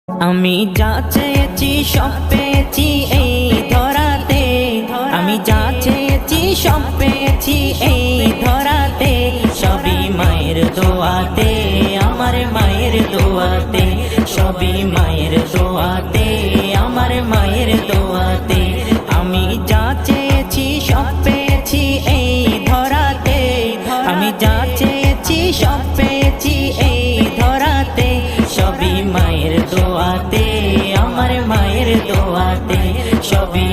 আমি যা চেয়েছি সব পেয়েছি এই ধরাতে, আমি যা চেয়েছি সব পেয়েছি এই ধরাতে, সবই মায়ের দোয়াতে, আমার মায়ের দোয়াতে, সবই মায়ের দোয়াতে, আমার মায়ের দোয়াতে। আমি যা চেয়েছি সব পেয়েছি এই ধরাতে, আমি যা চেয়েছি সব পেয়েছি এই ধরাতে, সবই মায়ের দোয়াতে, আমার মায়ের দোয়াতে, সবই